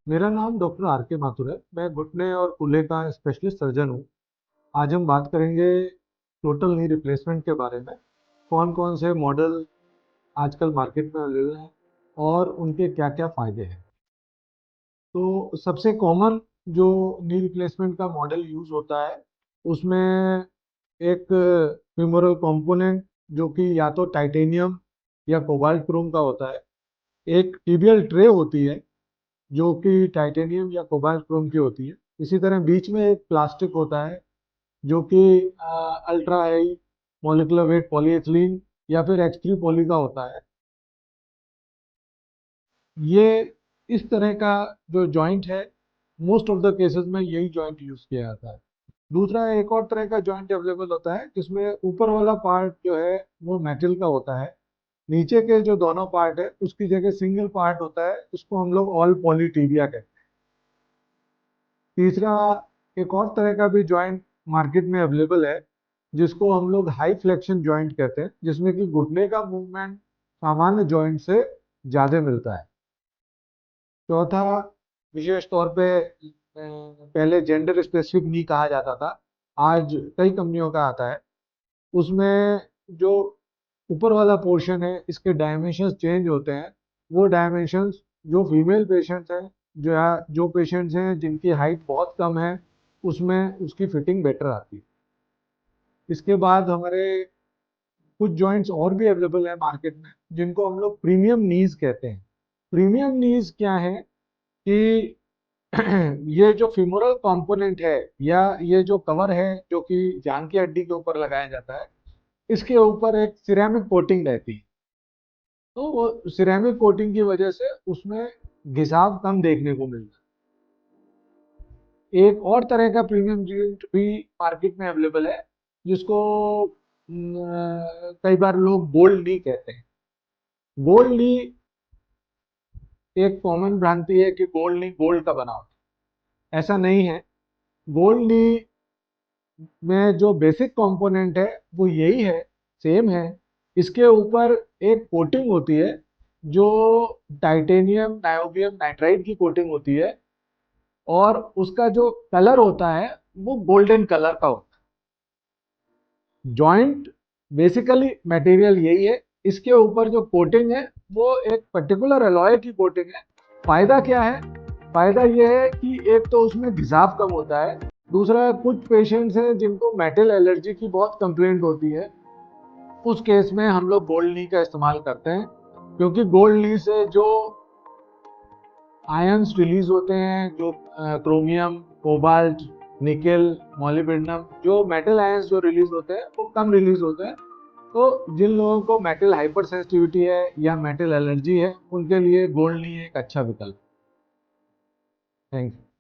मेरा नाम doctor R के माथुर है। मैं घुटने और कूल्हे का स्पेशलिस्ट सर्जन हूँ। आज हम बात करेंगे टोटल नी रिप्लेसमेंट के बारे में। कौन कौन से मॉडल आजकल मार्केट में अवेलेबल हैं और उनके क्या क्या फायदे हैं। तो सबसे कॉमन जो नी रिप्लेसमेंट का मॉडल यूज होता है उसमें एक फ्यूमरल कंपोनेंट जो कि या तो टाइटेनियम या कोबाल्ट क्रोम का होता है। एक टिबियल ट्रे होती है जो कि टाइटेनियम या कोबाल्ट क्रोम की होती है। इसी तरह बीच में एक प्लास्टिक होता है जो कि ultra high molecular weight polyethylene या फिर X3 पॉली का होता है। ये इस तरह का जो जॉइंट है, मोस्ट ऑफ द केसेस में यही जॉइंट यूज किया जाता है। दूसरा एक और तरह का जॉइंट अवेलेबल होता है जिसमें ऊपर वाला पार्ट जो है वो मेटल का होता है। नीचे के जो दोनों पार्ट है उसकी जगह सिंगल पार्ट होता है, उसको हम लोग ऑल पॉली टीबिया कहते हैं। तीसरा एक और तरह का भी जॉइंट मार्केट में अवेलेबल है जिसको हम लोग हाई फ्लेक्शन जॉइंट कहते हैं, जिसमें कि घुटने का मूवमेंट सामान्य जॉइंट से ज्यादा मिलता है। चौथा विशेष तौर पे पहले जेंडर स्पेसिफिक नी कहा जाता था, आज कई कंपनियों का आता है। उसमें जो ऊपर वाला पोर्शन है इसके डायमेंशंस चेंज होते हैं। वो डायमेंशंस जो फीमेल पेशेंट्स हैं, जो पेशेंट्स हैं जिनकी हाइट बहुत कम है, उसमें उसकी फिटिंग बेटर आती है। इसके बाद हमारे कुछ जॉइंट्स और भी अवेलेबल है मार्केट में जिनको हम लोग प्रीमियम नीज कहते हैं। प्रीमियम नीज क्या है कि ये जो फिमोरल कंपोनेंट है या ये जो कवर है जो कि जांग की हड्डी के ऊपर लगाया जाता है, इसके ऊपर एक सिरेमिक कोटिंग रहती है। तो वो सिरेमिक कोटिंग की वजह से उसमें घिसाव कम देखने को मिलता है। एक और तरह का प्रीमियम जॉइंट भी मार्केट में अवेलेबल है जिसको कई बार लोग गोल्ड नी कहते हैं। गोल्ड नी एक कॉमन भ्रांति है कि गोल्ड नी गोल्ड का बना होता है। ऐसा नहीं है। गोल्ड नी में जो बेसिक कंपोनेंट है वो यही है, सेम है। इसके ऊपर एक कोटिंग होती है जो टाइटेनियम नायोबियम नाइट्राइड की कोटिंग होती है, और उसका जो कलर होता है वो गोल्डन कलर का होता है। जॉइंट बेसिकली मटेरियल यही है। इसके ऊपर जो कोटिंग है वो एक पर्टिकुलर अलॉय की कोटिंग है। फायदा क्या है? फायदा यह है कि एक तो उसमें घिसाव कम होता है। दूसरा, कुछ पेशेंट्स हैं जिनको मेटल एलर्जी की बहुत कंप्लेंट होती है। उस केस में हम लोग गोल्ड नी का इस्तेमाल करते हैं, क्योंकि गोल्ड नी से जो आयंस रिलीज होते हैं, जो क्रोमियम, कोबाल्ट, निकेल, मॉलिब्डेनम, जो मेटल आयंस जो रिलीज होते हैं वो कम रिलीज होते हैं। तो जिन लोगों को मेटल हाइपर सेंसिटिविटी है या मेटल एलर्जी है उनके लिए गोल्ड नी एक अच्छा विकल्प। Thank you.